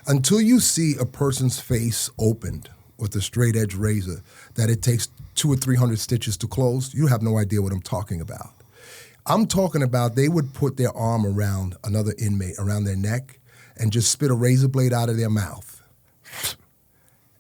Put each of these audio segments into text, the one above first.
Until you see a person's face opened with a straight edge razor that it takes 200 or 300 stitches to close, you have no idea what I'm talking about. I'm talking about they would put their arm around another inmate, around their neck, and just spit a razor blade out of their mouth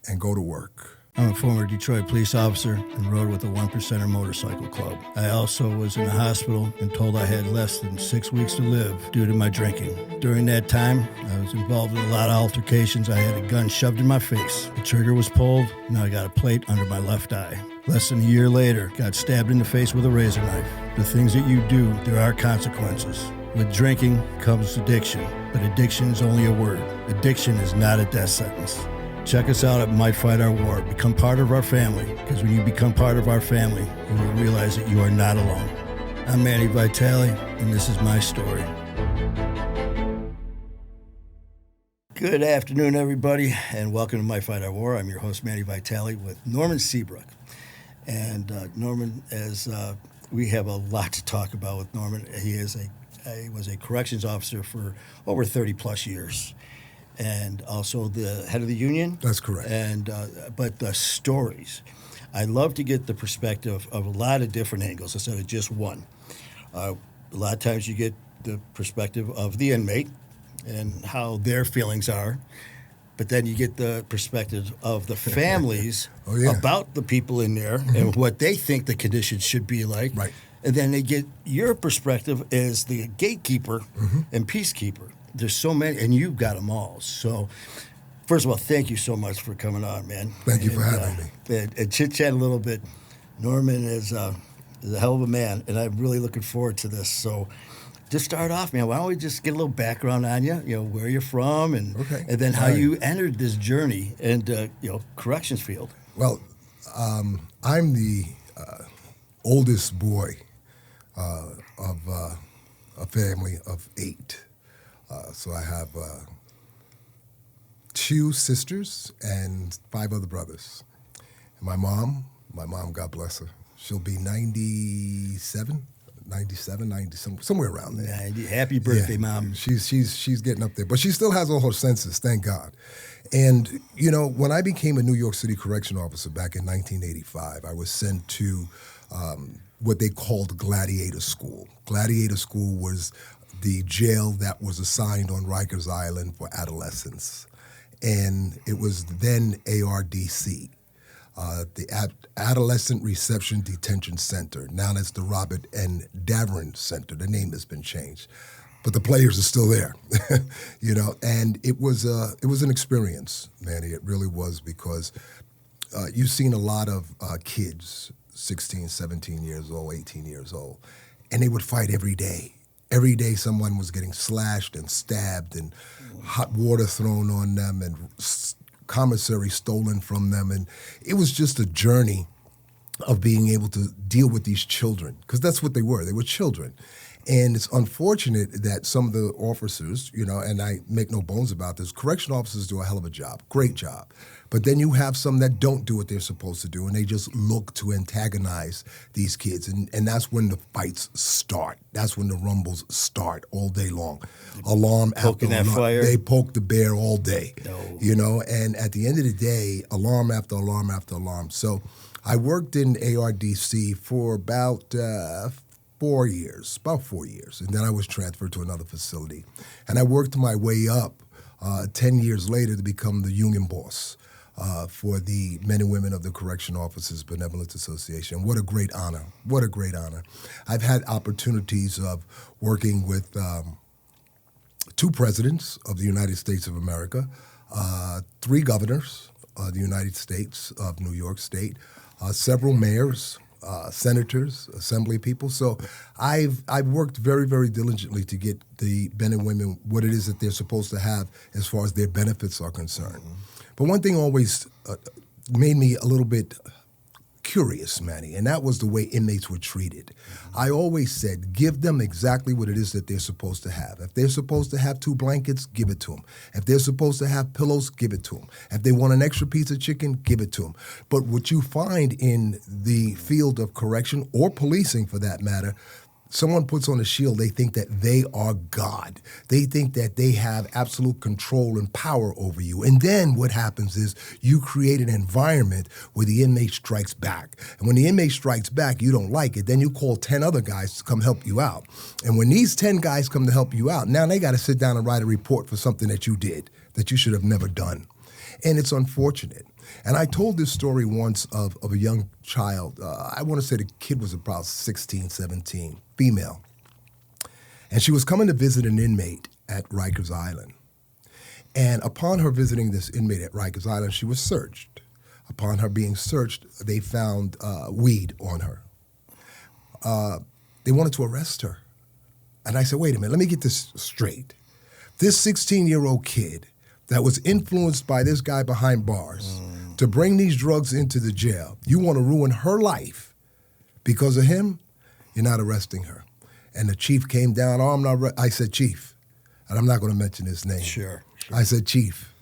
and go to work. I'm a former Detroit police officer and rode with the One Percenter Motorcycle Club. I also was in the hospital and told I had less than 6 weeks to live due to my drinking. During that time, I was involved in a lot of altercations. I had a gun shoved in my face. The trigger was pulled, and I got a plate under my left eye. Less than a year later, got stabbed in the face with a razor knife. The things that you do, there are consequences. With drinking comes addiction, but addiction is only a word. Addiction is not a death sentence. Check us out at Might Fight Our War. Become part of our family, because when you become part of our family, you will realize that you are not alone. I'm Manny Vitale, and this is my story. Good afternoon, everybody, and welcome to Might Fight Our War. I'm your host, Manny Vitale, with Norman Seabrook. And Norman, as we have a lot to talk about with Norman, he was a corrections officer for over 30-plus years. And also the head of the union. That's correct. And but the stories, I love to get the perspective of a lot of different angles instead of just one. A lot of times you get the perspective of the inmate and how their feelings are, but then you get the perspective of the families about the people in there and what they think the conditions should be like. Right. And then they get your perspective as the gatekeeper and peacekeeper. There's so many, and you've got them all. So, first of all, thank you so much for coming on, man. Thank you for having me. And chit-chat a little bit. Norman is a hell of a man, and I'm really looking forward to this. So, just start off, man. Why don't we just get a little background on you? You know, where you're from, and then how you entered this journey and corrections field. Well, I'm the oldest boy of a family of 8. So I have 2 sisters and 5 other brothers. And my mom, God bless her, she'll be 97, 90, somewhere around there. Happy birthday, Mom. She's getting up there. But she still has all her senses, thank God. And, you know, when I became a New York City correction officer back in 1985, I was sent to what they called Gladiator School. Gladiator School was the jail that was assigned on Rikers Island for adolescents. And it was then ARDC, the Adolescent Reception Detention Center, now it's the Robert N. Davern Center. The name has been changed, but the players are still there, you know. And it was an experience, Manny. It really was, because you've seen a lot of kids, 16, 17 years old, 18 years old, and they would fight every day. Every day someone was getting slashed and stabbed and hot water thrown on them and commissary stolen from them. And it was just a journey of being able to deal with these children, because that's what they were. They were children. And it's unfortunate that some of the officers, you know, and I make no bones about this, correctional officers do a hell of a job, great job. But then you have some that don't do what they're supposed to do, and they just look to antagonize these kids. And that's when the fights start. That's when the rumbles start all day long. Alarm after alarm. Fire. They poke the bear all day, No. you know. And at the end of the day, alarm after alarm after alarm. So I worked in ARDC for about 4 years, and then I was transferred to another facility. And I worked my way up 10 years later to become the union boss for the men and women of the Correction Officers Benevolent Association. What a great honor. What a great honor. I've had opportunities of working with 2 presidents of the United States of America, 3 governors of the United States of New York State, several mayors, senators, assembly people. So I've worked very, very diligently to get the men and women what it is that they're supposed to have as far as their benefits are concerned. But one thing always made me a little bit curious, Manny, and that was the way inmates were treated. I always said, give them exactly what it is that they're supposed to have. If they're supposed to have 2 blankets, give it to them. If they're supposed to have pillows, give it to them. If they want an extra piece of chicken, give it to them. But what you find in the field of correction, or policing for that matter, someone puts on a shield, they think that they are God. They think that they have absolute control and power over you. And then what happens is you create an environment where the inmate strikes back. And when the inmate strikes back, you don't like it. Then you call 10 other guys to come help you out. And when these 10 guys come to help you out, now they got to sit down and write a report for something that you did that you should have never done. And it's unfortunate. And I told this story once of a young child. I want to say the kid was about 16, 17, female. And she was coming to visit an inmate at Rikers Island. And upon her visiting this inmate at Rikers Island, she was searched. Upon her being searched, they found weed on her. They wanted to arrest her. And I said, wait a minute, let me get this straight. This 16-year-old kid that was influenced by this guy behind bars to bring these drugs into the jail, you want to ruin her life because of him? You're not arresting her. And the chief came down, oh, I'm not, I said, Chief, and I'm not going to mention his name. Sure. I said, Chief,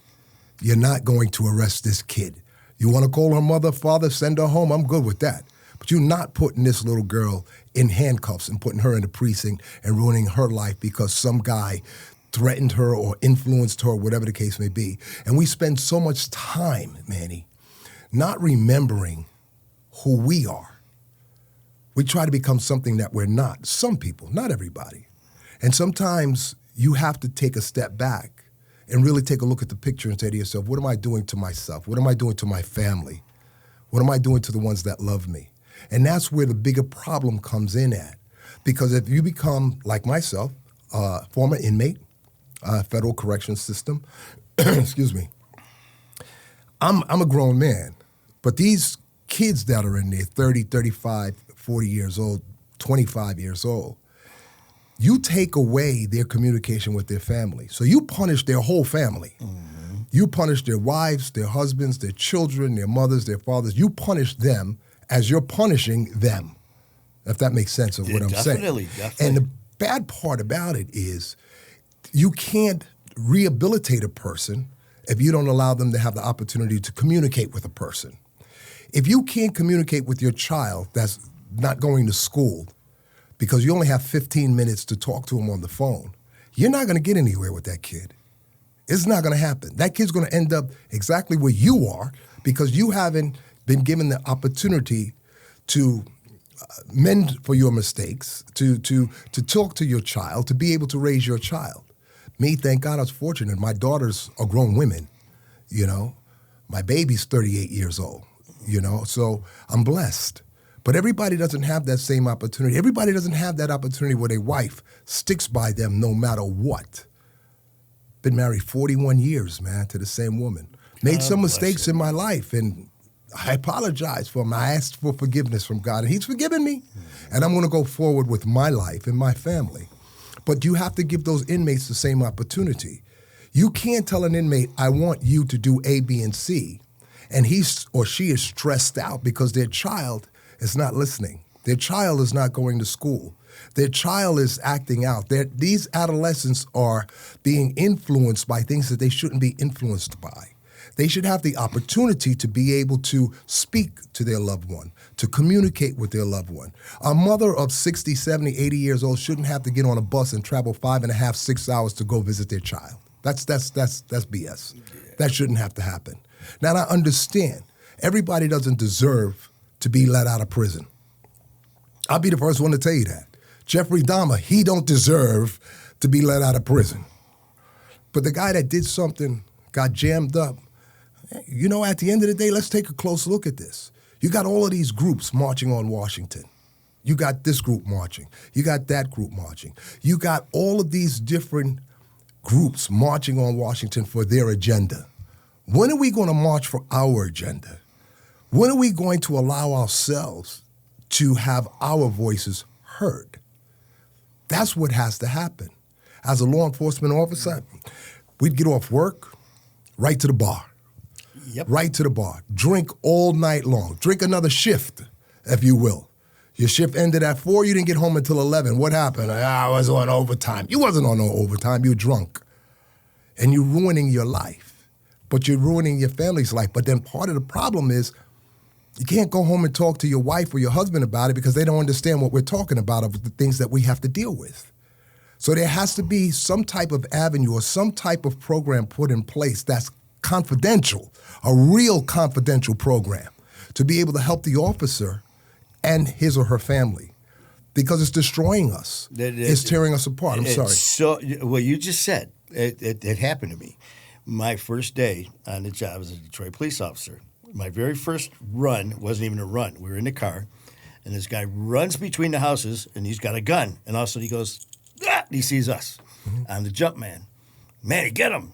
you're not going to arrest this kid. You want to call her mother, father, send her home, I'm good with that. But you're not putting this little girl in handcuffs and putting her in the precinct and ruining her life because some guy threatened her or influenced her, whatever the case may be. And we spend so much time, Manny, not remembering who we are. We try to become something that we're not. Some people, not everybody. And sometimes you have to take a step back and really take a look at the picture and say to yourself, what am I doing to myself? What am I doing to my family? What am I doing to the ones that love me? And that's where the bigger problem comes in at. Because if you become, like myself, former inmate, federal correction system, excuse me, I'm a grown man. But these kids that are in there, 30, 35, 40 years old, 25 years old, you take away their communication with their family. So you punish their whole family. Mm-hmm. You punish their wives, their husbands, their children, their mothers, their fathers. You punish them as you're punishing them, if that makes sense of what I'm saying. Definitely. And the bad part about it is you can't rehabilitate a person if you don't allow them to have the opportunity to communicate with a person. If you can't communicate with your child that's not going to school because you only have 15 minutes to talk to him on the phone, you're not going to get anywhere with that kid. It's not going to happen. That kid's going to end up exactly where you are because you haven't been given the opportunity to mend for your mistakes, to talk to your child, to be able to raise your child. Me, thank God I was fortunate. My daughters are grown women, you know. My baby's 38 years old, you know, so I'm blessed. But everybody doesn't have that same opportunity. Everybody doesn't have that opportunity where their wife sticks by them no matter what. Been married 41 years, man, to the same woman. Made some mistakes in my life, and I apologize for them. I asked for forgiveness from God, and He's forgiven me. And I'm going to go forward with my life and my family. But you have to give those inmates the same opportunity. You can't tell an inmate, I want you to do A, B, and C, and he or she is stressed out because their child is not listening. Their child is not going to school. Their child is acting out. These adolescents are being influenced by things that they shouldn't be influenced by. They should have the opportunity to be able to speak to their loved one, to communicate with their loved one. A mother of 60, 70, 80 years old shouldn't have to get on a bus and travel 5.5, 6 hours to go visit their child. That's BS. Yeah. That shouldn't have to happen. Now, I understand everybody doesn't deserve to be let out of prison. I'll be the first one to tell you that. Jeffrey Dahmer, he don't deserve to be let out of prison. But the guy that did something, got jammed up, you know, at the end of the day, let's take a close look at this. You got all of these groups marching on Washington. You got this group marching. You got that group marching. You got all of these different groups marching on Washington for their agenda. When are we going to march for our agenda? When are we going to allow ourselves to have our voices heard? That's what has to happen. As a law enforcement officer, we'd get off work, right to the bar. Yep. Right to the bar. Drink all night long. Drink another shift, if you will. Your shift ended at 4, you didn't get home until 11. What happened? I was on overtime. You wasn't on no overtime, you were drunk. And you're ruining your life. But you're ruining your family's life. But then part of the problem is You can't go home and talk to your wife or your husband about it because they don't understand what we're talking about of the things that we have to deal with. So there has to be some type of avenue or some type of program put in place that's confidential, a real confidential program to be able to help the officer and his or her family, because it's destroying us. It's tearing us apart. I'm sorry. So what you just said, it happened to me. My first day on the job as a Detroit police officer, my very first run wasn't even a run. We were in the car, and this guy runs between the houses, and he's got a gun. And all of a sudden he goes, ah! He sees us. I'm the jump man. Manny, get him.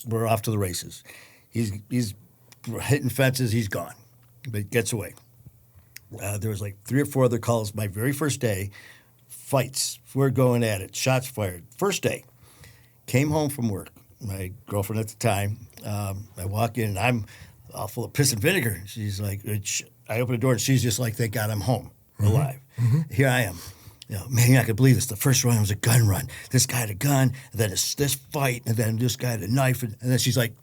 We're off to the races. He's hitting fences. He's gone. But he gets away. There was like 3 or 4 other calls my very first day. Fights. We're going at it. Shots fired. First day. Came home from work. My girlfriend at the time. I walk in, and I'm all full of piss and vinegar. She's like, I open the door, and she's just like, thank God I'm home, alive. Here I am. You know, man, you're not going to believe this. The first run was a gun run. This guy had a gun, and then this fight, and then this guy had a knife. And then she's like,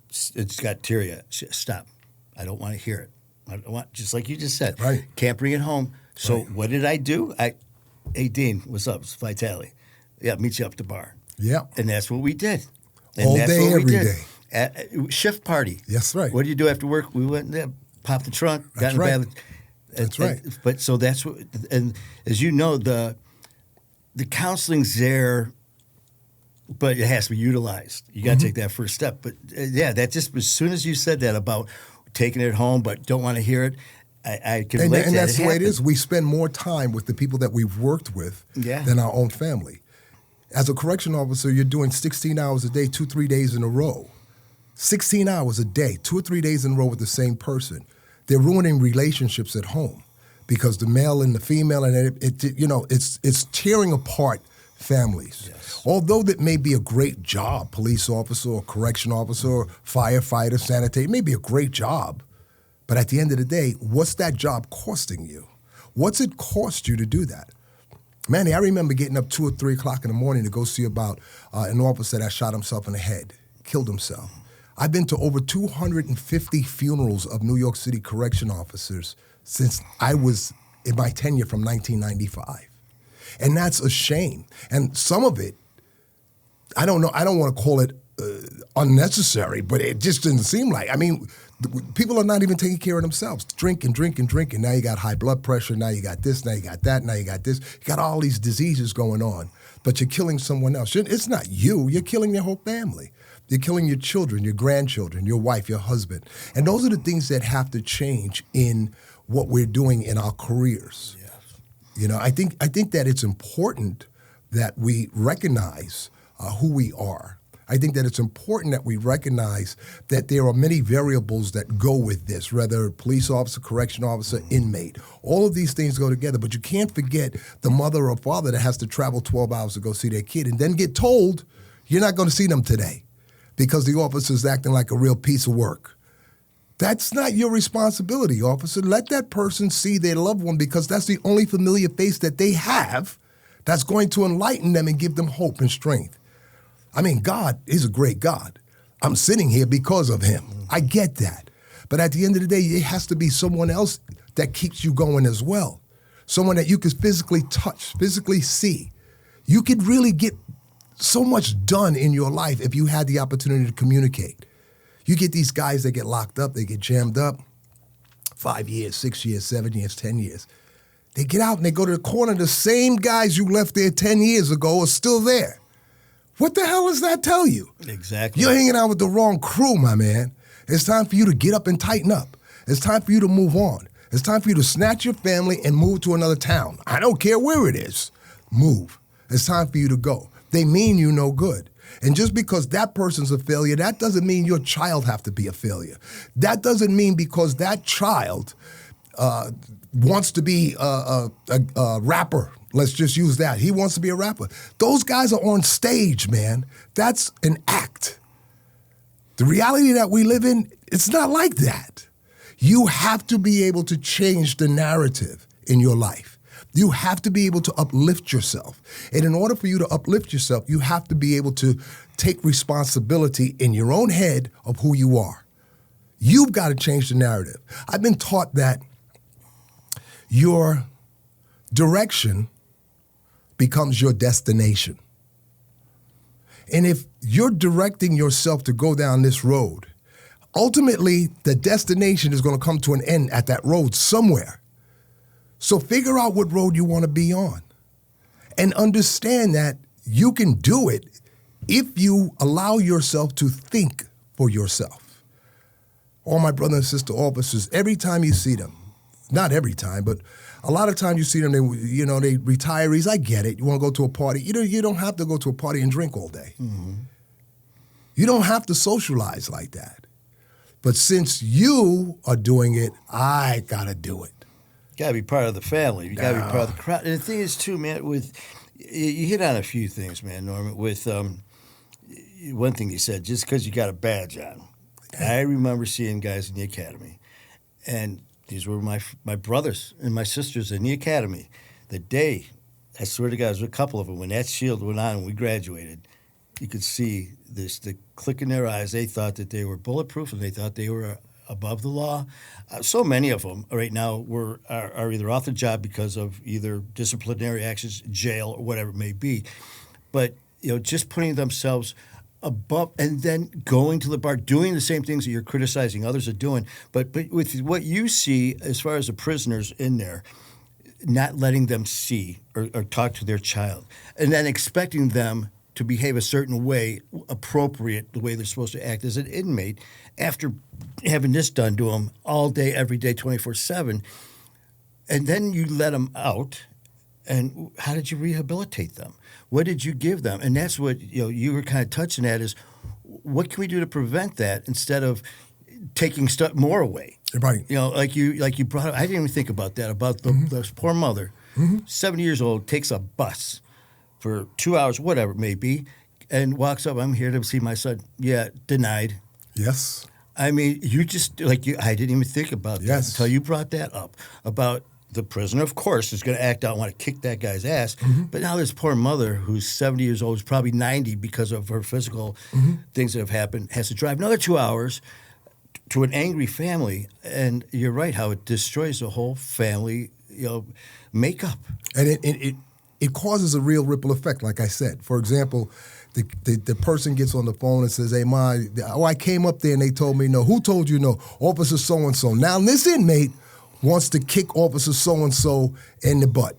it's got teary. Stop. I don't want to hear it. I don't want, just like you just said. Right. Can't bring it home. So what did I do? Hey, Dean, what's up? It's Vitale. Yeah, meet you up at the bar. Yeah. And that's what we did. And all that's day, what we every did. day. Shift party. Yes, right. What did you do after work? We went there, popped the trunk, That's got in right. the bed. That's right. But so that's what, and as you know, the counseling's there, but it has to be utilized. You got to take that first step. But that just as soon as you said that about taking it home, but don't want to hear it, I can relate to that. And that's the way it is. We spend more time with the people that we've worked with than our own family. As a correction officer, you're doing 16 hours a day, 2-3 days in a row. 16 hours a day, 2 or 3 days in a row with the same person. They're ruining relationships at home because the male and the female, and it's tearing apart families. Yes. Although that may be a great job, police officer or correction officer or firefighter, sanitary, it may be a great job. But at the end of the day, what's that job costing you? What's it cost you to do that? Manny, I remember getting up 2 or 3 o'clock in the morning to go see about an officer that shot himself in the head, killed himself. I've been to over 250 funerals of New York City correction officers since I was in my tenure from 1995. And that's a shame. And some of it, I don't know, I don't want to call it unnecessary, but it just didn't seem like. I mean, people are not even taking care of themselves. Drinking. Now you got high blood pressure. Now you got this. Now you got that. Now you got this. You got all these diseases going on, but you're killing someone else. It's not you. You're killing your whole family. You're killing your children, your grandchildren, your wife, your husband. And those are the things that have to change in what we're doing in our careers. Yes. You know, I think that it's important that we recognize who we are. I think that it's important that we recognize that there are many variables that go with this, whether police officer, correction officer, inmate. All of these things go together, but you can't forget the mother or father that has to travel 12 hours to go see their kid and then get told you're not going to see them today because the officer's acting like a real piece of work. That's not your responsibility, officer. Let that person see their loved one because that's the only familiar face that they have that's going to enlighten them and give them hope and strength. I mean, God is a great God. I'm sitting here because of him. I get that. But at the end of the day, it has to be someone else that keeps you going as well. Someone that you can physically touch, physically see. You could really get so much done in your life if you had the opportunity to communicate. You get these guys that get locked up, they get jammed up, 5 years, 6 years, 7 years, 10 years. They get out and they go to the corner. The same guys you left there 10 years ago are still there. What the hell does that tell you? Exactly. You're hanging out with the wrong crew, my man. It's time for you to get up and tighten up. It's time for you to move on. It's time for you to snatch your family and move to another town. I don't care where it is. Move. It's time for you to go. They mean you no good. And just because that person's a failure, that doesn't mean your child have to be a failure. That doesn't mean because that child wants to be a rapper. Let's just use that. He wants to be a rapper. Those guys are on stage, man. That's an act. The reality that we live in, it's not like that. You have to be able to change the narrative in your life. You have to be able to uplift yourself. And in order for you to uplift yourself, you have to be able to take responsibility in your own head of who you are. You've got to change the narrative. I've been taught that your direction becomes your destination. And if you're directing yourself to go down this road, ultimately the destination is going to come to an end at that road somewhere. So figure out what road you want to be on and understand that you can do it if you allow yourself to think for yourself. All my brother and sister officers, every time you see them, not every time, but a lot of times you see them, they retirees. I get it. You want to go to a party. You don't have to go to a party and drink all day. Mm-hmm. You don't have to socialize like that. But since you are doing it, I got to do it. You got to be part of the family. You got to be part of the crowd. And the thing is, too, man, you hit on a few things, man, Norman, with one thing you said, just because you got a badge on. I remember seeing guys in the academy, and these were my brothers and my sisters in the academy. The day, I swear to God, there was a couple of them, when that shield went on and we graduated, you could see the click in their eyes. They thought that they were bulletproof and they thought they were above the law. So many of them right now are either off the job because of either disciplinary actions, jail, or whatever it may be. But just putting themselves above and then going to the bar, doing the same things that you're criticizing others are doing. But with what you see as far as the prisoners in there, not letting them see or talk to their child, and then expecting them to behave a certain way, appropriate, the way they're supposed to act as an inmate, after having this done to them all day, every day, 24/7, and then you let them out, and how did you rehabilitate them? What did you give them? And that's what you were kind of touching at is, what can we do to prevent that instead of taking stuff more away? Right. Like you brought up, I didn't even think about that, about the poor mother, 70 years old, takes a bus for 2 hours, whatever it may be, and walks up, I'm here to see my son. Yeah, denied. Yes. I mean, I didn't even think about that until you brought that up, about the prisoner, of course, is going to act out and want to kick that guy's ass. Mm-hmm. But now this poor mother who's 70 years old, is probably 90 because of her physical things that have happened, has to drive another 2 hours to an angry family. And you're right, how it destroys the whole family makeup. And it causes a real ripple effect, like I said. For example, the person gets on the phone and says, hey, Ma, I came up there and they told me no. Who told you no? Officer so-and-so. Now this inmate wants to kick Officer so-and-so in the butt.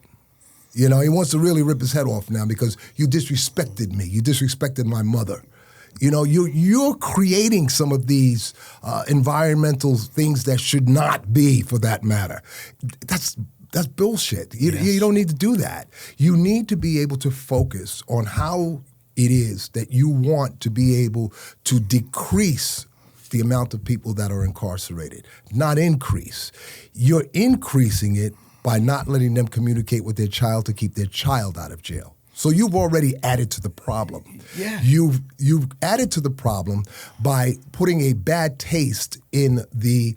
He wants to really rip his head off now because you disrespected me. You disrespected my mother. You're creating some of these environmental things that should not be, for that matter. That's bullshit. You don't need to do that. You need to be able to focus on how it is that you want to be able to decrease the amount of people that are incarcerated, not increase. You're increasing it by not letting them communicate with their child to keep their child out of jail. So you've already added to the problem. Yeah. You've added to the problem by putting a bad taste in the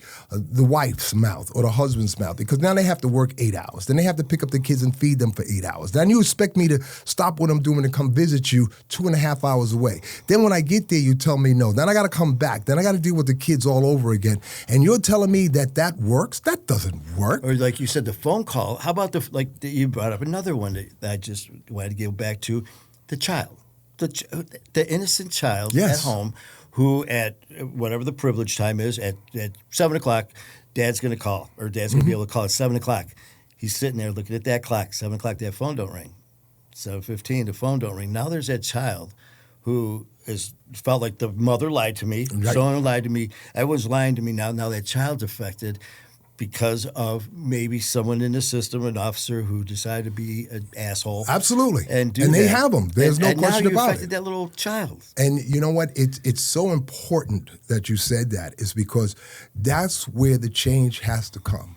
wife's mouth or the husband's mouth, because now they have to work 8 hours. Then they have to pick up the kids and feed them for 8 hours. Then you expect me to stop what I'm doing and come visit you 2.5 hours away. Then when I get there, you tell me no. Then I got to come back. Then I got to deal with the kids all over again. And you're telling me that works? That doesn't work. Or like you said, the phone call. How about you brought up another one that I just wanted to get back to, the child, the innocent child at home, who at whatever the privilege time is, at 7 o'clock, dad's going to call, or dad's going to be able to call at 7 o'clock. He's sitting there looking at that clock. 7 o'clock, that phone don't ring. 7:15, the phone don't ring. Now there's that child who felt like the mother lied to me, someone lied to me, everyone's lying to me now. Now that child's affected because of maybe someone in the system, an officer who decided to be an asshole. Absolutely. And they have them. There's no question now you about affected it. That little child. And you know what? It's so important that you said that, is because that's where the change has to come.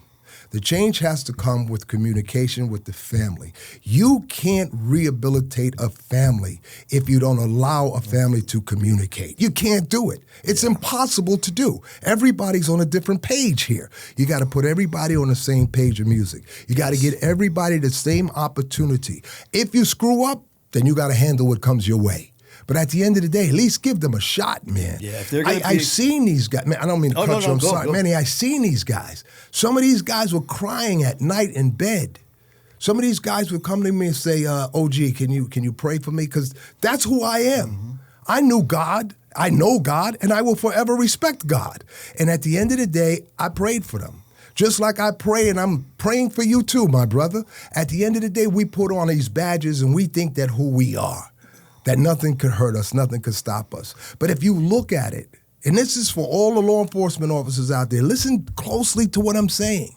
The change has to come with communication with the family. You can't rehabilitate a family if you don't allow a family to communicate. You can't do it. It's impossible to do. Everybody's on a different page here. You got to put everybody on the same page of music. You got to get everybody the same opportunity. If you screw up, then you got to handle what comes your way. But at the end of the day, at least give them a shot, man. Yeah, if they're gonna I've seen these guys. Man, I don't mean to cut you. I'm sorry. Go. Manny, I've seen these guys. Some of these guys were crying at night in bed. Some of these guys would come to me and say, OG, can you pray for me? Because that's who I am. Mm-hmm. I knew God. I know God, and I will forever respect God. And at the end of the day, I prayed for them. Just like I pray, and I'm praying for you too, my brother. At the end of the day, we put on these badges and we think that who we are, that nothing could hurt us, nothing could stop us. But if you look at it, and this is for all the law enforcement officers out there, listen closely to what I'm saying.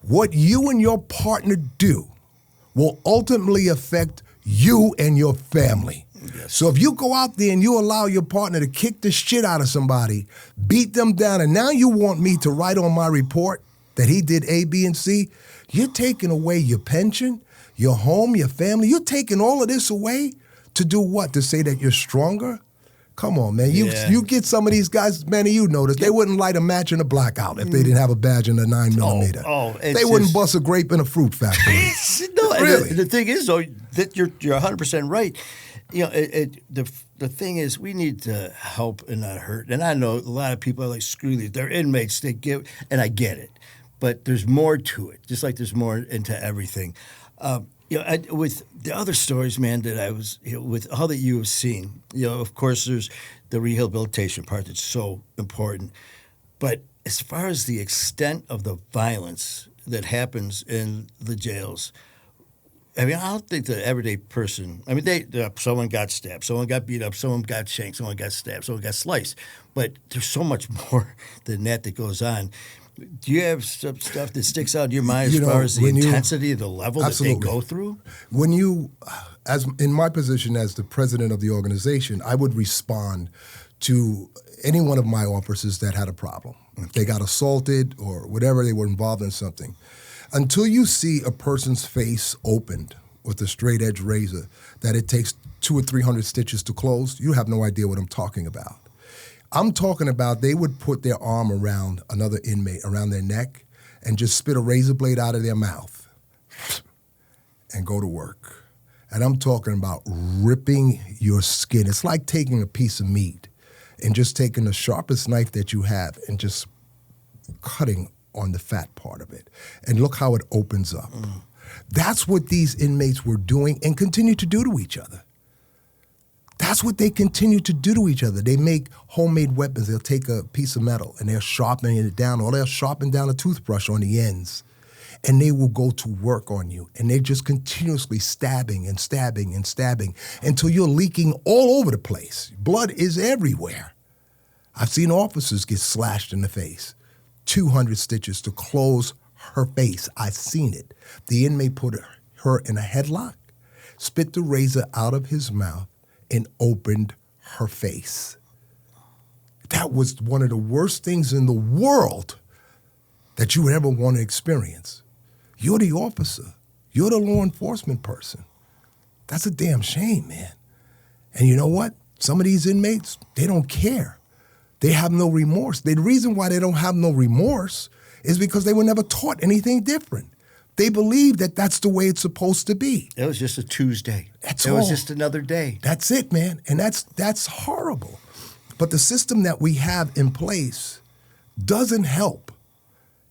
What you and your partner do will ultimately affect you and your family. Yes. So if you go out there and you allow your partner to kick the shit out of somebody, beat them down, and now you want me to write on my report that he did A, B, and C, you're taking away your pension, your home, your family. You're taking all of this away to do what? To say that you're stronger? Come on, man. You get some of these guys, Manny, you notice, they wouldn't light a match in a blackout if they didn't have a badge and a 9mm. They wouldn't bust a grape in a fruit factory. No, really. The thing is, though, that you're 100% right. You know, the thing is, we need to help and not hurt. And I know a lot of people are like, screw these. They're inmates. They give, and I get it. But there's more to it, just like there's more into everything. With the other stories, man, that I was, with all that you have seen, of course, there's the rehabilitation part that's so important. But as far as the extent of the violence that happens in the jails, I mean, I don't think the everyday person, I mean, someone got stabbed, someone got beat up, someone got shanked, someone got stabbed, someone got sliced. But there's so much more than that goes on. Do you have some stuff that sticks out in your mind as far as the intensity of the level absolutely. that they go through? When you, as in my position as the president of the organization, I would respond to any one of my officers that had a problem. If they got assaulted or whatever, they were involved in something. Until you see a person's face opened with a straight edge razor that it takes 200 or 300 stitches to close, you have no idea what I'm talking about. I'm talking about they would put their arm around another inmate, around their neck, and just spit a razor blade out of their mouth and go to work. And I'm talking about ripping your skin. It's like taking a piece of meat and just taking the sharpest knife that you have and just cutting on the fat part of it. And look how it opens up. Mm. That's what these inmates were doing and continue to do to each other. That's what they continue to do to each other. They make homemade weapons. They'll take a piece of metal and they're sharpening it down, or they'll sharpen down a toothbrush on the ends. And they will go to work on you. And they're just continuously stabbing and stabbing and stabbing until you're leaking all over the place. Blood is everywhere. I've seen officers get slashed in the face. 200 stitches to close her face. I've seen it. The inmate put her in a headlock, spit the razor out of his mouth, and opened her face. That was one of the worst things in the world that you would ever want to experience. You're the officer. You're the law enforcement person. That's a damn shame, man. And you know what? Some of these inmates, they don't care. They have no remorse. The reason why they don't have no remorse is because they were never taught anything different. They believe that that's the way it's supposed to be. It was just a Tuesday. It was just another day. That's it, man. And that's horrible. But the system that we have in place doesn't help.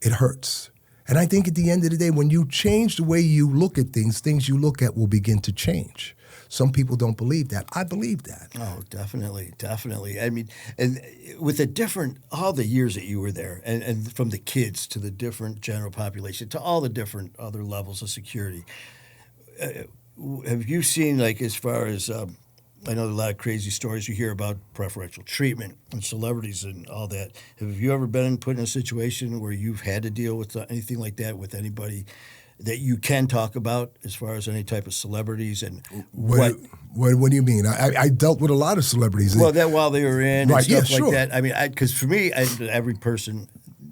It hurts. And I think at the end of the day, when you change the way you look at things, things you look at will begin to change. Some people don't believe that. I believe that. Oh, definitely, definitely. I mean, and with all the years that you were there, and from the kids to the different general population to all the different other levels of security, have you seen, like, as far as, I know a lot of crazy stories you hear about preferential treatment and celebrities and all that. Have you ever been put in a situation where you've had to deal with anything like that with anybody that you can talk about as far as any type of celebrities and what do you mean? I dealt with a lot of celebrities. Well, that while they were in and stuff sure. like that. I mean, because for me, every person,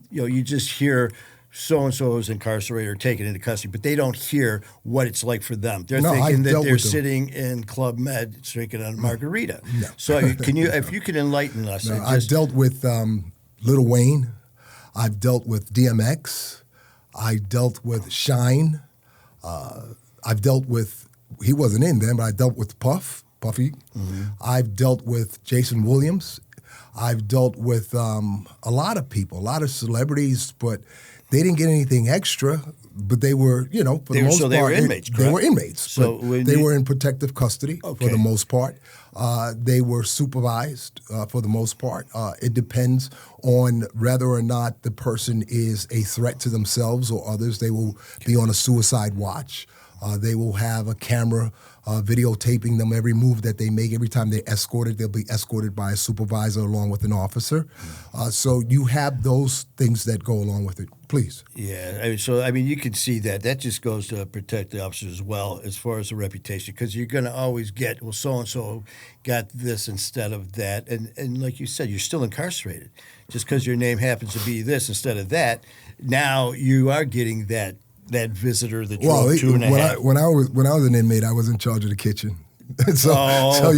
you just hear so-and-so is incarcerated or taken into custody, but they don't hear what it's like for them. They're thinking that they're sitting in Club Med drinking a margarita. No. So if you can enlighten us. No, I've dealt with Lil Wayne. I've dealt with DMX. I dealt with Shine. I've dealt with, he wasn't in then, but I dealt with Puff Puffy. I've dealt with Jason Williams. I've dealt with a lot of people, a lot of celebrities, but they didn't get anything extra. But they were, for the most part. So they were inmates, correct? They were inmates. So they were in protective custody for the most part. They were supervised for the most part. It depends on whether or not the person is a threat to themselves or others. They will be on a suicide watch. They will have a camera videotaping them every move that they make. Every time they're escorted, they'll be escorted by a supervisor along with an officer. So you have those things that go along with it. Please. Yeah. So you can see that. That just goes to protect the officers as well as far as the reputation, because you're going to always get, well, so-and-so got this instead of that. And like you said, you're still incarcerated. Just because your name happens to be this instead of that, now you are getting that visitor that drove 2.5. When I was an inmate, I was in charge of the kitchen. So so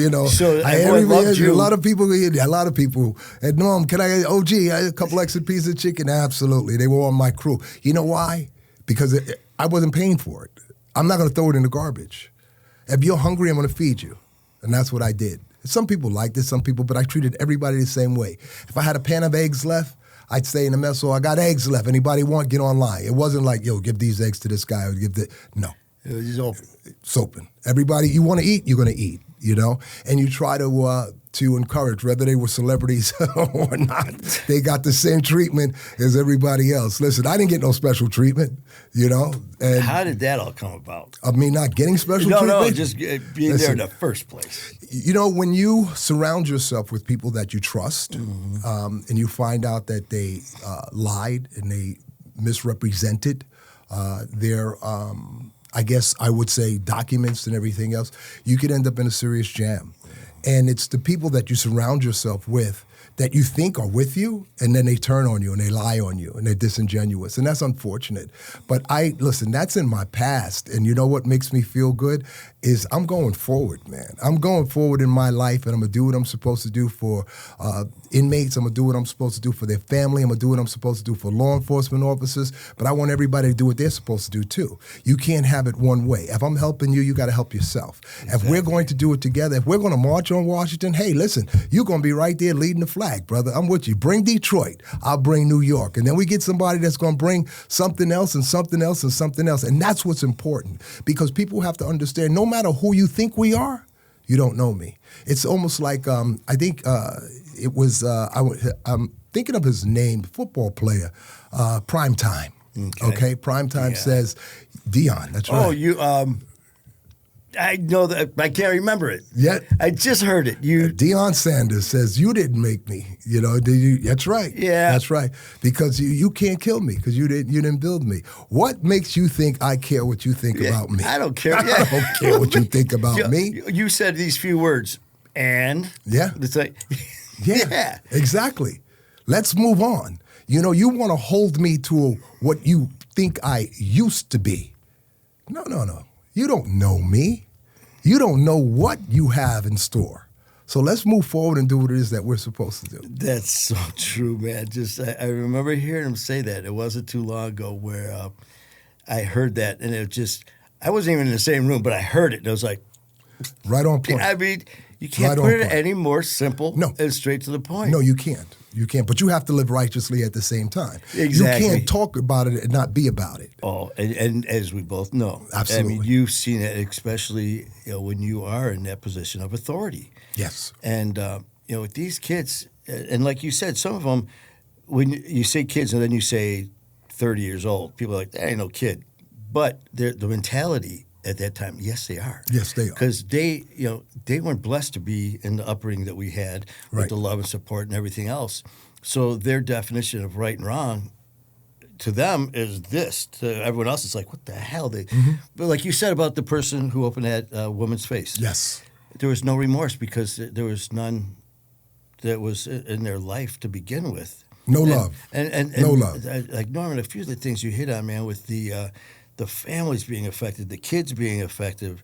a lot of people. And Norm, can I? OG, a couple extra pieces of chicken. Absolutely, they were on my crew. You know why? Because I wasn't paying for it. I'm not going to throw it in the garbage. If you're hungry, I'm going to feed you, and that's what I did. Some people liked it, some people, but I treated everybody the same way. If I had a pan of eggs left, I'd stay in the mess hall. I got eggs left. Anybody want? Get online. It wasn't like, yo, give these eggs to this guy or give the no. It was just open. It's open. Everybody, you want to eat, you're going to eat, and you try to encourage, whether they were celebrities or not, they got the same treatment as everybody else. Listen, I didn't get no special treatment, And how did that all come about? Of me not getting special treatment? No, just being there in the first place. When you surround yourself with people that you trust, and you find out that they lied and they misrepresented their I guess I would say documents and everything else, you could end up in a serious jam. And it's the people that you surround yourself with that you think are with you, and then they turn on you and they lie on you and they're disingenuous. And that's unfortunate. But listen, that's in my past. And you know what makes me feel good is I'm going forward, man. I'm going forward in my life, and I'm going to do what I'm supposed to do for inmates. I'm going to do what I'm supposed to do for their family. I'm going to do what I'm supposed to do for law enforcement officers. But I want everybody to do what they're supposed to do, too. You can't have it one way. If I'm helping you, you got to help yourself. Exactly. If we're going to do it together, if we're going to march on Washington, hey, listen, you're going to be right there leading the flag, brother. I'm with you. Bring Detroit. I'll bring New York. And then we get somebody that's going to bring something else and something else and something else. And that's what's important, because people have to understand, no matter who you think we are, you don't know me. It's almost like, I think it was, I'm thinking of his name, football player, Primetime. Okay? Primetime says, Deion, that's right. Oh, you, I know that, I can't remember it. Yeah. I just heard it. Deion Sanders says, you didn't make me. That's right. Yeah. That's right. Because you can't kill me because you didn't build me. What makes you think I care what you think about me? I don't care. I don't care what you think about me. You said these few words, and? Yeah. It's like, yeah, exactly. Let's move on. You want to hold me to what you think I used to be. No. You don't know me. You don't know what you have in store. So let's move forward and do what it is that we're supposed to do. That's so true, man. I remember hearing him say that. It wasn't too long ago where I heard that, and it just, I wasn't even in the same room, but I heard it, and I was like, right on point. I mean, you can't put it any more simple and straight to the point. No, you can't. You can't. But you have to live righteously at the same time. Exactly. You can't talk about it and not be about it. Oh, and as we both know. Absolutely. I mean, you've seen it, especially when you are in that position of authority. Yes. And, with these kids, and like you said, some of them, when you say kids and then you say 30 years old, people are like, that ain't no kid. But the mentality at that time, yes, they are. Yes, they are. Because they weren't blessed to be in the upbringing that we had with the love and support and everything else. So their definition of right and wrong to them is this. To everyone else, it's like, what the hell? But like you said about the person who opened that woman's face. Yes. There was no remorse because there was none that was in their life to begin with. No love. And no love. Like, Norman, a few of the things you hit on, man, with the families being affected, the kids being affected,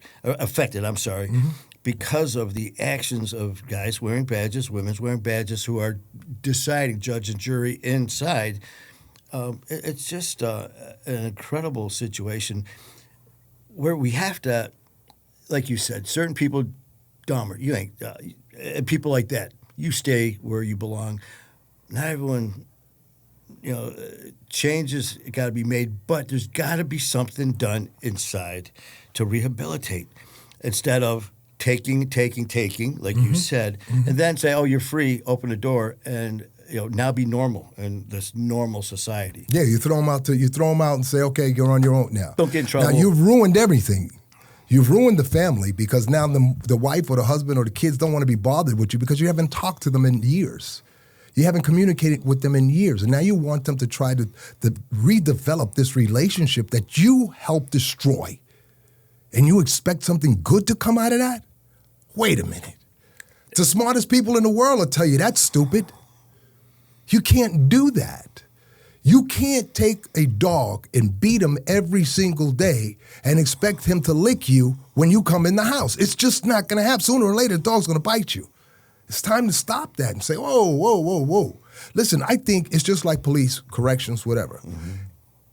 because of the actions of guys wearing badges, women's wearing badges, who are deciding, judge and jury inside. It's just an incredible situation where we have to, like you said, certain people dumb, or you ain't, and people like that. You stay where you belong. Not everyone, changes got to be made, but there's got to be something done inside to rehabilitate instead of taking, like you said, and then say, "Oh, you're free." Open the door, and now be normal in this normal society. Yeah, you throw them out and say, "Okay, you're on your own now." Don't get in trouble. Now you've ruined everything. You've ruined the family because now the wife or the husband or the kids don't want to be bothered with you because you haven't talked to them in years. You haven't communicated with them in years. And now you want them to try to redevelop this relationship that you helped destroy. And you expect something good to come out of that? Wait a minute. The smartest people in the world will tell you that's stupid. You can't do that. You can't take a dog and beat him every single day and expect him to lick you when you come in the house. It's just not going to happen. Sooner or later, the dog's going to bite you. It's time to stop that and say, whoa, whoa, whoa, whoa. Listen, I think it's just like police, corrections, whatever.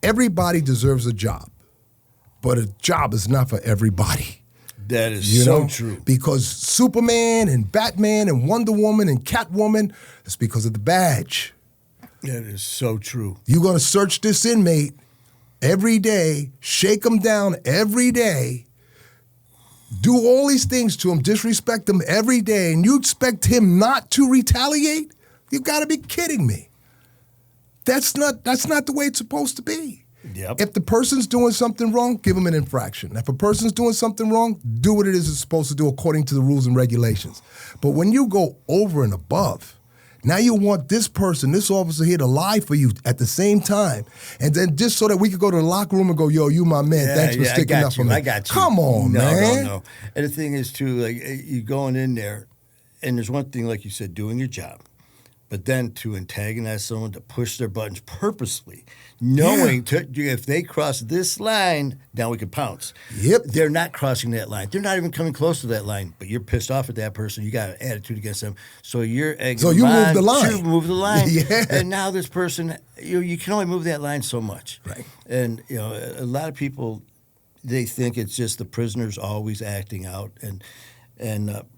Everybody deserves a job, but a job is not for everybody. That is so true. Because Superman and Batman and Wonder Woman and Catwoman, it's because of the badge. That is so true. You're going to search this inmate every day, shake him down every day, do all these things to him, disrespect him every day, and you expect him not to retaliate? You've got to be kidding me. That's not the way it's supposed to be. Yep. If the person's doing something wrong, give them an infraction. If a person's doing something wrong, do what it is it's supposed to do according to the rules and regulations. But when you go over and above, now you want this person, this officer here to lie for you at the same time. And then just so that we could go to the locker room and go, yo, you my man, thanks for sticking up for me. I got you. Come on, man. No. And the thing is, too, like, you going in there, and there's one thing, like you said, doing your job. But then to antagonize someone, to push their buttons purposely, knowing if they cross this line, now we can pounce. Yep. They're not crossing that line. They're not even coming close to that line. But you're pissed off at that person. You got an attitude against them. So you're egging so you move the line. You move the line. Yeah. And now this person, you can only move that line so much. Right. And a lot of people, they think it's just the prisoners always acting out.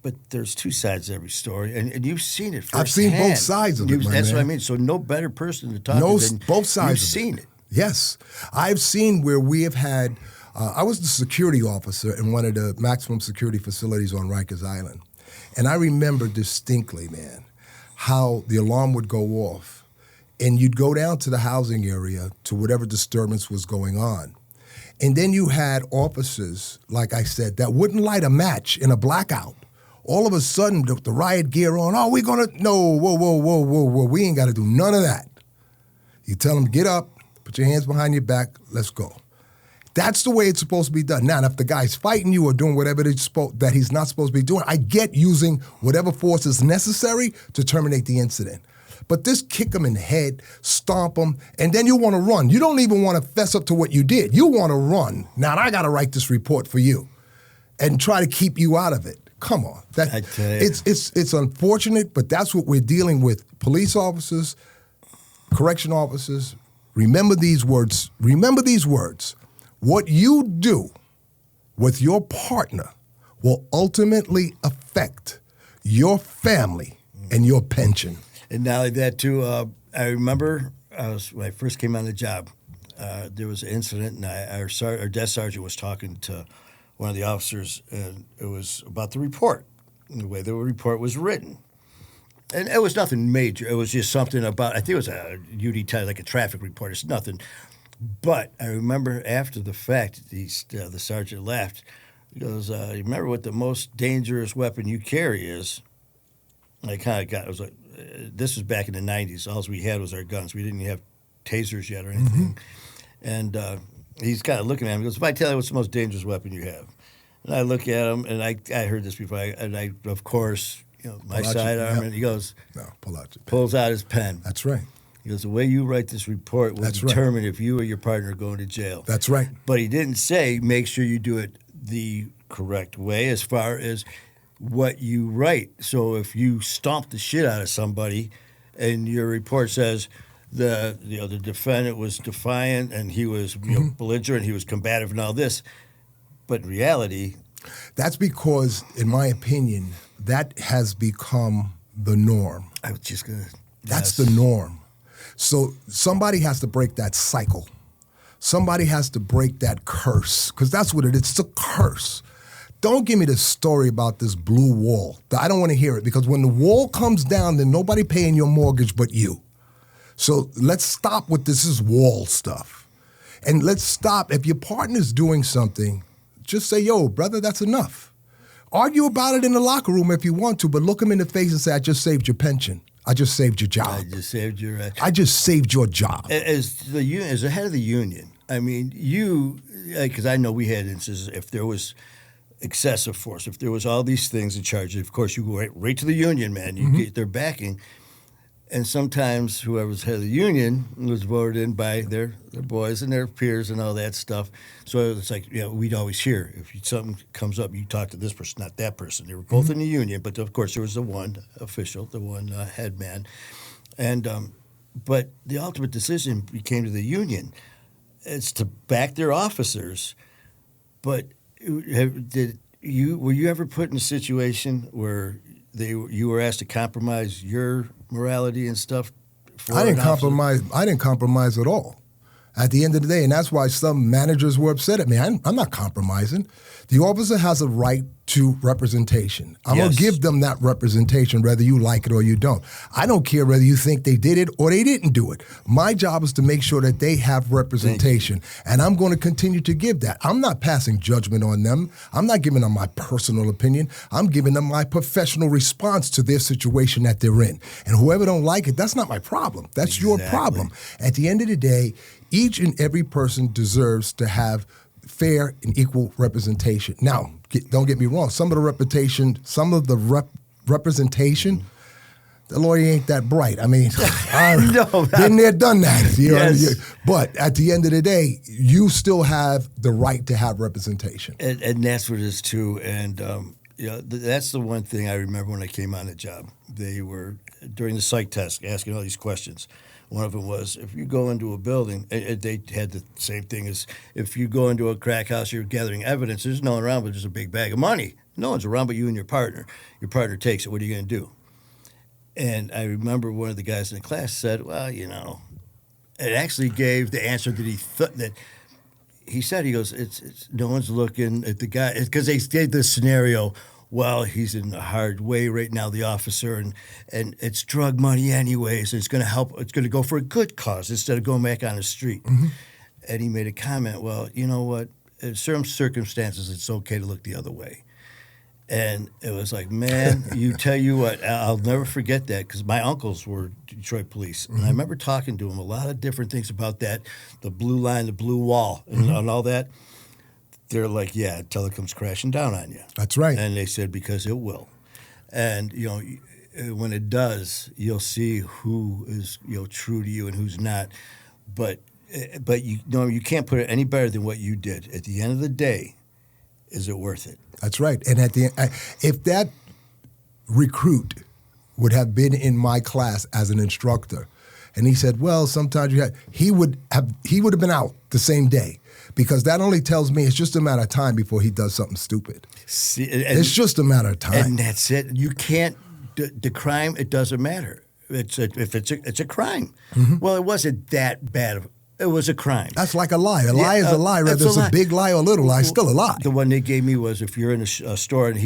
But there's two sides to every story, and you've seen it firsthand. I've seen both sides of it, my That's man. what I mean. So no better person to talk to than both sides. You've seen it. Yes. I've seen where we have had, I was the security officer in one of the maximum security facilities on Rikers Island. And I remember distinctly, man, how the alarm would go off, and you'd go down to the housing area to whatever disturbance was going on. And then you had officers, like I said, that wouldn't light a match in a blackout. All of a sudden, the riot gear on. Oh, we're going to, no, whoa. We ain't got to do none of that. You tell them, get up, put your hands behind your back, let's go. That's the way it's supposed to be done. Now, if the guy's fighting you or doing whatever that he's not supposed to be doing, I get using whatever force is necessary to terminate the incident. But this kick him in the head, stomp him, and then you want to run. You don't even want to fess up to what you did. You want to run. Now, I got to write this report for you and try to keep you out of it. Come on. I tell you. It's unfortunate, but that's what we're dealing with. Police officers, correction officers, remember these words. Remember these words. What you do with your partner will ultimately affect your family and your pension. And not like that, too, I remember when I first came on the job, there was an incident, and our desk sergeant was talking to one of the officers, and it was about the report, and the way the report was written. And it was nothing major. It was just something about, I think it was a UD, like a traffic report. It's nothing. But I remember after the fact, the sergeant laughed. He goes, you remember what the most dangerous weapon you carry is? And I kind of got, it was like, this was back in the 90s. All we had was our guns. We didn't have tasers yet or anything. And he's kind of looking at me. He goes, if I tell you what's the most dangerous weapon you have? And I look at him, and I heard this before. And I, of course, my sidearm. And he goes, no, pull out your pen. Pulls out his pen. That's right. He goes, the way you write this report will determine if you or your partner are going to jail. That's right. But he didn't say make sure you do it the correct way as far as what you write. So if you stomp the shit out of somebody and your report says the defendant was defiant and he was belligerent, he was combative and all this, but in reality, That's because, in my opinion, that has become the norm. I was just going to... That's the norm. So somebody has to break that cycle. Somebody has to break that curse, because that's what it is. It's a curse. Don't give me this story about this blue wall. I don't want to hear it, because when the wall comes down, then nobody paying your mortgage but you. So let's stop with this is wall stuff. And let's stop. If your partner's doing something, just say, yo, brother, that's enough. Argue about it in the locker room if you want to, but look them in the face and say, I just saved your pension. I just saved your job. I just saved your... I just saved your job. As the head of the union, I mean, because I know we had instances, if there was excessive force, if there was all these things in charge, of course, you go right to the union, man. You get their backing. And sometimes whoever's head of the union was voted in by their boys and their peers and all that stuff. So it's like, we'd always hear, if something comes up, you talk to this person, not that person. They were both in the union, but of course there was the one official, the one head man. And but the ultimate decision became to the union. It's to back their officers. But were you ever put in a situation where you were asked to compromise your morality and stuff? I didn't compromise at all. At the end of the day, and that's why some managers were upset at me. I'm not compromising. The officer has a right to representation. I'm going to give them that representation, whether you like it or you don't. I don't care whether you think they did it or they didn't do it. My job is to make sure that they have representation, and I'm going to continue to give that. I'm not passing judgment on them. I'm not giving them my personal opinion. I'm giving them my professional response to their situation that they're in. And whoever don't like it, that's not my problem. That's your problem. At the end of the day, each and every person deserves to have fair and equal representation. Now, don't get me wrong. Some of the representation, the lawyer ain't that bright. I mean, been there, done that. You know? But at the end of the day, you still have the right to have representation. And that's what it is too. And that's the one thing I remember when I came on the job. They were, during the psych test, asking all these questions. One of them was, if you go into a building, they had the same thing as if you go into a crack house, you're gathering evidence, there's no one around but just a big bag of money. No one's around but you and your partner. Your partner takes it. What are you going to do? And I remember one of the guys in the class said, well, it actually gave the answer that he thought that he said. He goes, it's no one's looking at the guy, because they did this scenario. Well, he's in a hard way right now, the officer, and it's drug money anyways. It's going to help. It's going to go for a good cause instead of going back on the street. And he made a comment, well, you know what? In certain circumstances, it's okay to look the other way. And it was like, man, tell you what, I'll never forget that, because my uncles were Detroit police. And I remember talking to them a lot of different things about that, the blue line, the blue wall, and all that. They're like, yeah, until it comes crashing down on you. That's right. And they said, because it will. And, when it does, you'll see who is, true to you and who's not. But you can't put it any better than what you did. At the end of the day, is it worth it? That's right. And at the end, if that recruit would have been in my class as an instructor, and he said, well, sometimes he would have been out the same day. Because that only tells me it's just a matter of time before he does something stupid. It's just a matter of time. And that's it. You can't, the crime, it doesn't matter. It's a crime. Well, it wasn't that bad. It was a crime. That's like a lie. A lie is a lie, whether it's a big lie or a little lie, it's still a lie. The one they gave me was, if you're in a store and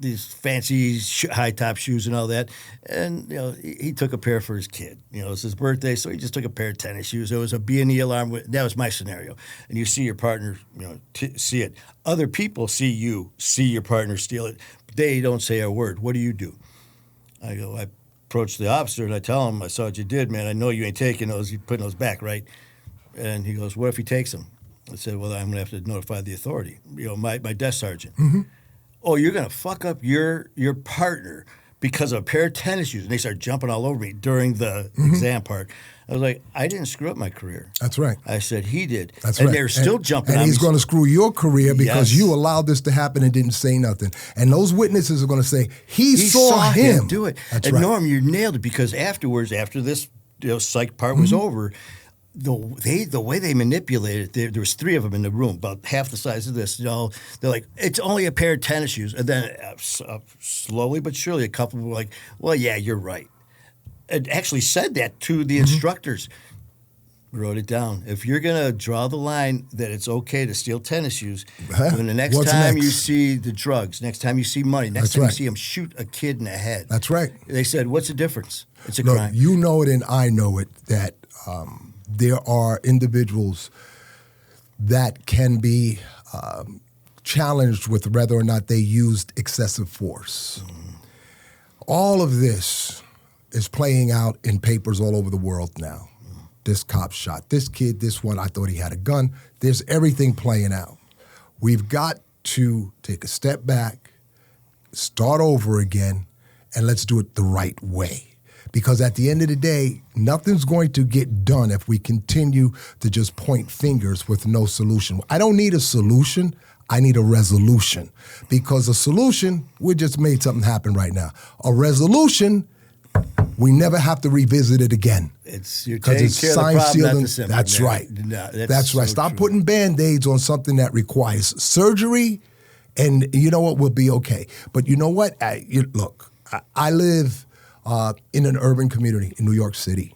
these fancy high-top shoes and all that. And, he took a pair for his kid. It's his birthday, so he just took a pair of tennis shoes. There was a B&E alarm. That was my scenario. And you see your partner, see it. Other people see your partner steal it. But they don't say a word. What do you do? I approach the officer, and I tell him, I saw what you did, man. I know you ain't taking those. You're putting those back, right? And he goes, what if he takes them? I said, well, I'm going to have to notify the authority, my desk sergeant. Oh, you're going to fuck up your partner because of a pair of tennis shoes. And they start jumping all over me during the exam part. I was like, I didn't screw up my career. That's right. I said, he did. That's and right. They're still jumping on me. And he's going to screw your career because you allowed this to happen and didn't say nothing. And those witnesses are going to say, he saw him do it. That's and right. Norm, you nailed it, because afterwards, after this psych part was over, the way they manipulated it, there was 3 of them in the room, about half the size of this. They're like, it's only a pair of tennis shoes. And then slowly but surely, a couple were like, well, yeah, you're right. It actually said that to the instructors. Wrote it down. If you're going to draw the line that it's okay to steal tennis shoes, when the next time you see the drugs, next time you see money, next time you see them shoot a kid in the head. That's right. They said, what's the difference? It's a crime. You know it and I know it that there are individuals that can be challenged with whether or not they used excessive force. All of this is playing out in papers all over the world now. This cop shot this kid, this one, I thought he had a gun. There's everything playing out. We've got to take a step back, start over again, and let's do it the right way. Because at the end of the day, nothing's going to get done if we continue to just point fingers with no solution. I don't need a solution. I need a resolution. Because a solution, we just made something happen right now. A resolution, we never have to revisit it again. You're taking care of the problem, not the symptom. That's right. No, that's right. So Stop true. putting Band-Aids on something that requires surgery, and you know what? We'll be okay. But you know what? Look, I live in an urban community in New York City,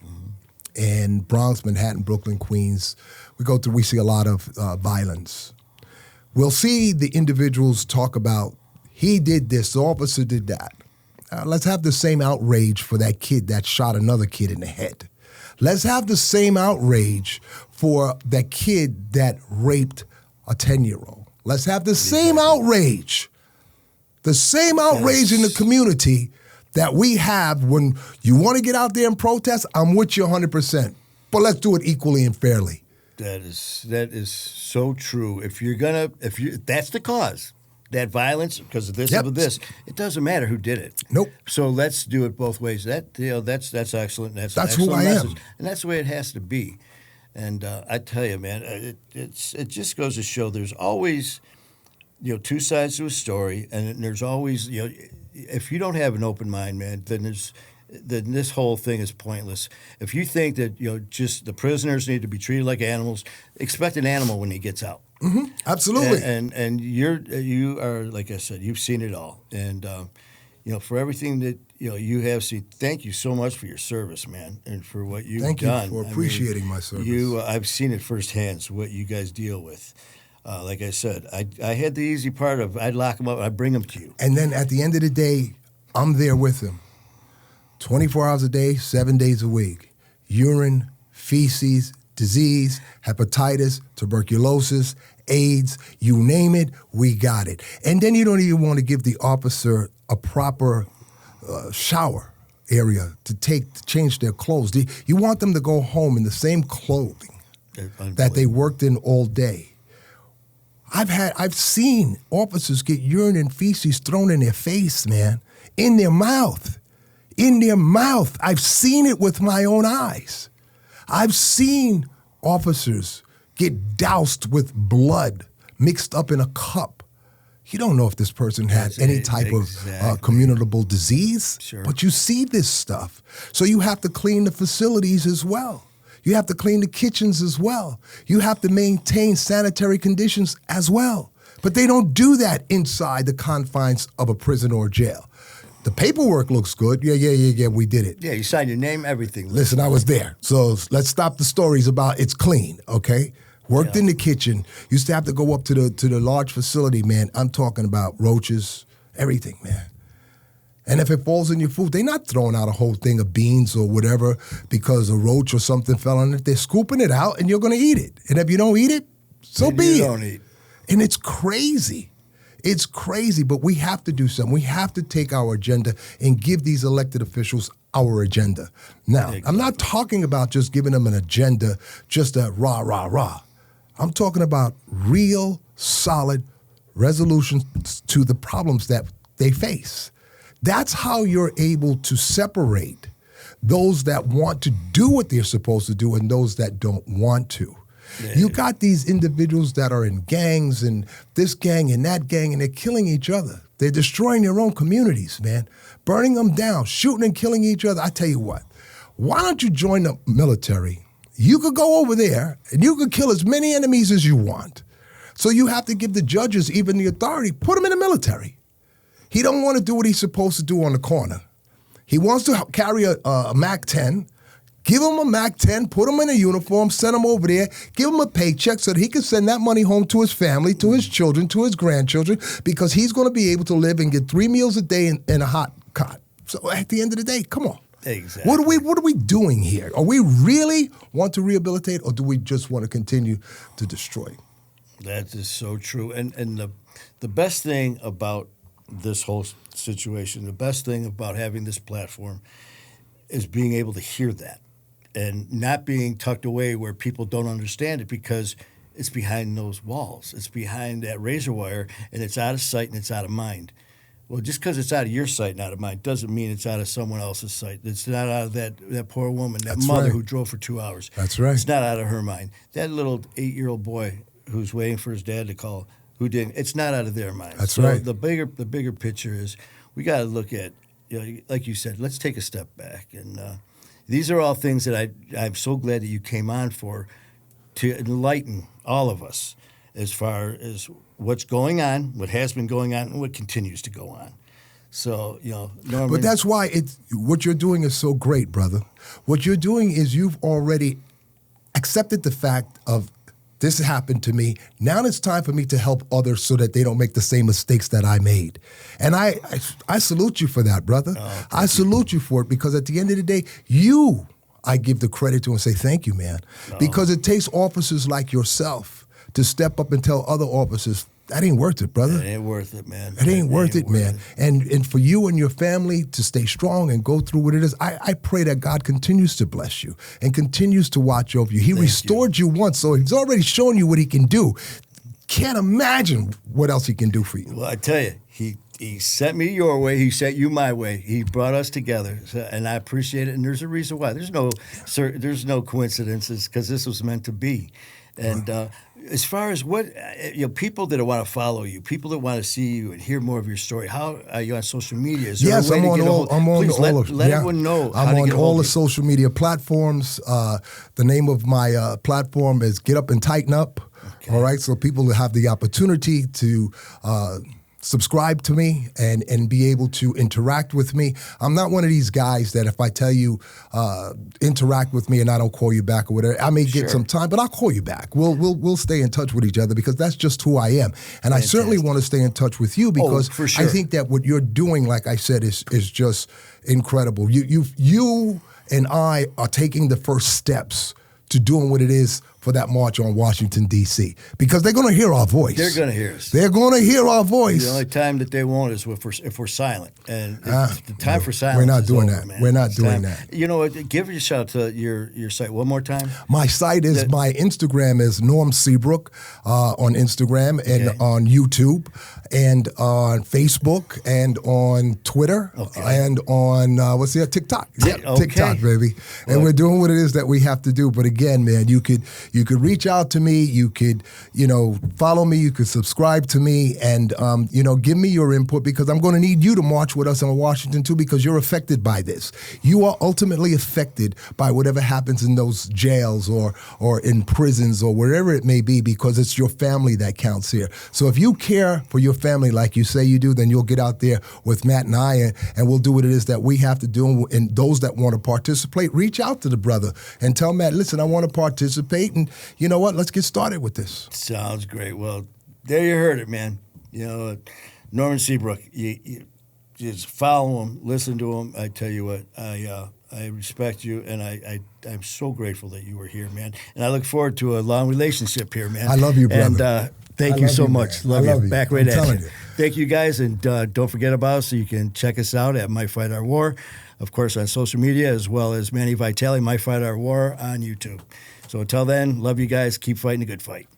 and Bronx, Manhattan, Brooklyn, Queens. We see a lot of violence. We'll see the individuals talk about, he did this, the officer did that. Let's have the same outrage for that kid that shot another kid in the head. Let's have the same outrage for that kid that raped a 10-year-old. Let's have the same outrage. The same outrage in the community that we have when you want to get out there and protest. I'm with you 100%. But let's do it equally and fairly. That is so true. If that's the cause. That violence, because of this, of this, it doesn't matter who did it. Nope. So let's do it both ways. That's excellent. That's an excellent who I message. am, and that's the way it has to be. And I tell you, man, it just goes to show there's always, 2 sides to a story, and there's always, if you don't have an open mind, man, then this whole thing is pointless. If you think that just the prisoners need to be treated like animals, expect an animal when he gets out. Mm-hmm. Absolutely. And you are, like I said, you've seen it all, and for everything that you have seen. Thank you so much for your service, man, and for what you've done. Thank you for appreciating my service. I've seen it firsthand. So what you guys deal with. Like I said, I had the easy part of I'd lock them up, I'd bring them to you, and then at the end of the day, I'm there with them, 24 hours a day, 7 days a week. Urine, feces, disease, hepatitis, tuberculosis, AIDS, you name it, we got it. And then you don't even want to give the officer a proper shower area to change their clothes. You want them to go home in the same clothing that they worked in all day. I've seen officers get urine and feces thrown in their face, man, in their mouth. In their mouth. I've seen it with my own eyes. I've seen officers get doused with blood mixed up in a cup. You don't know if this person had any type of communicable disease, but you see this stuff. So you have to clean the facilities as well. You have to clean the kitchens as well. You have to maintain sanitary conditions as well. But they don't do that inside the confines of a prison or jail. The paperwork looks good. Yeah, we did it. Yeah, you signed your name, everything. Listen, I was there. So let's stop the stories about it's clean, okay? Worked in the kitchen. Used to have to go up to the large facility, man. I'm talking about roaches, everything, man. And if it falls in your food, they're not throwing out a whole thing of beans or whatever because a roach or something fell on it. They're scooping it out, and you're going to eat it. And if you don't eat it, so be it. Don't eat. And it's crazy. It's crazy, but we have to do something. We have to take our agenda and give these elected officials our agenda. Now, exactly. I'm not talking about just giving them an agenda, just a rah, rah, rah. I'm talking about real, solid resolutions to the problems that they face. That's how you're able to separate those that want to do what they're supposed to do and those that don't want to. Yeah. You got these individuals that are in gangs and this gang and that gang, and they're killing each other. They're destroying their own communities, man, burning them down, shooting and killing each other. I tell you what, why don't you join the military You could go over there and you could kill as many enemies as you want. So you have to give the judges, even the authority, put him in the military. He don't want to do what he's supposed to do on the corner. He wants to carry a MAC-10. Give him a MAC-10, put him in a uniform, send him over there, give him a paycheck so that he can send that money home to his family, to his children, to his grandchildren, because he's going to be able to live and get 3 meals a day in a hot cot. So at the end of the day, come on. Exactly. What are we doing here? Are we really want to rehabilitate, or do we just want to continue to destroy? That is so true. And the best thing about this whole situation, the best thing about having this platform is being able to hear that and not being tucked away where people don't understand it, because it's behind those walls. It's behind that razor wire, and it's out of sight and it's out of mind. Well, just because it's out of your sight and out of mind doesn't mean it's out of someone else's sight. It's not out of that poor woman, that mother who drove for 2 hours. That's right. It's not out of her mind. That little 8-year-old boy who's waiting for his dad to call, who didn't, it's not out of their mind. That's right. The bigger picture is we got to look at, like you said, let's take a step back. And these are all things that I'm so glad that you came on for, to enlighten all of us as far as what's going on, what has been going on, and what continues to go on. So, Norman. But that's why what you're doing is so great, brother. What you're doing is you've already accepted the fact of, this happened to me. Now it's time for me to help others so that they don't make the same mistakes that I made. And I salute you for that, brother. I salute you for it, because at the end of the day, I give the credit to and say thank you, man. Because it takes officers like yourself to step up and tell other officers, that ain't worth it, brother. It ain't worth it, man. It ain't worth it, man. And for you and your family to stay strong and go through what it is, I pray that God continues to bless you and continues to watch over you. He restored you once, so he's already shown you what he can do. Can't imagine what else he can do for you. Well, I tell you, he sent me your way. He sent you my way. He brought us together, and I appreciate it. And there's a reason why. There's no coincidences, because this was meant to be. And as far as what people that want to follow you, people that want to see you and hear more of your story, how are you on social media? Is there yes, a way I'm to on get all. I'm on please all let, of. let yeah. everyone know. I'm how to on get all the of social media platforms. The name of my platform is Get Up and Tighten Up. Okay. All right, so people have the opportunity to subscribe to me and be able to interact with me. I'm not one of these guys that if I tell you interact with me and I don't call you back or whatever, I may get some time, but I'll call you back. We'll stay in touch with each other, because that's just who I am. And I certainly want to stay in touch with you, because for sure. I think that what you're doing, like I said, is just incredible. You and I are taking the first steps to doing what it is for that march on Washington, D.C., because they're going to hear our voice. They're going to hear us. They're going to hear our voice. The only time that they won't is if we're silent. And the time for silence we're not is doing over, that. Man. We're not doing that. You know what? Give a shout out to your site one more time. My site is, my Instagram is Norm Seabrook on Instagram and on YouTube and on Facebook and on Twitter and on, TikTok. Yeah, TikTok, baby. And we're doing what it is that we have to do. But again, man, you could reach out to me. You could, follow me. You could subscribe to me and, give me your input, because I'm going to need you to march with us in Washington too, because you're affected by this. You are ultimately affected by whatever happens in those jails or in prisons or wherever it may be, because it's your family that counts here. So if you care for your family like you say you do, then you'll get out there with Matt and I, and we'll do what it is that we have to do. And those that want to participate, reach out to the brother and tell Matt, listen, I want to participate, and you know what? Let's get started with this. Sounds great. Well, there you heard it, man. Norman Seabrook, you just follow him, listen to him. I tell you what, I respect you, and I'm so grateful that you were here, man. And I look forward to a long relationship here, man. I love you, brother. And thank you so much. Love you. Back right at you. you. Thank you, guys, and don't forget about us. So you can check us out at My Fight Our War, of course, on social media, as well as Manny Vitale, My Fight Our War on YouTube. So until then, love you guys. Keep fighting a good fight.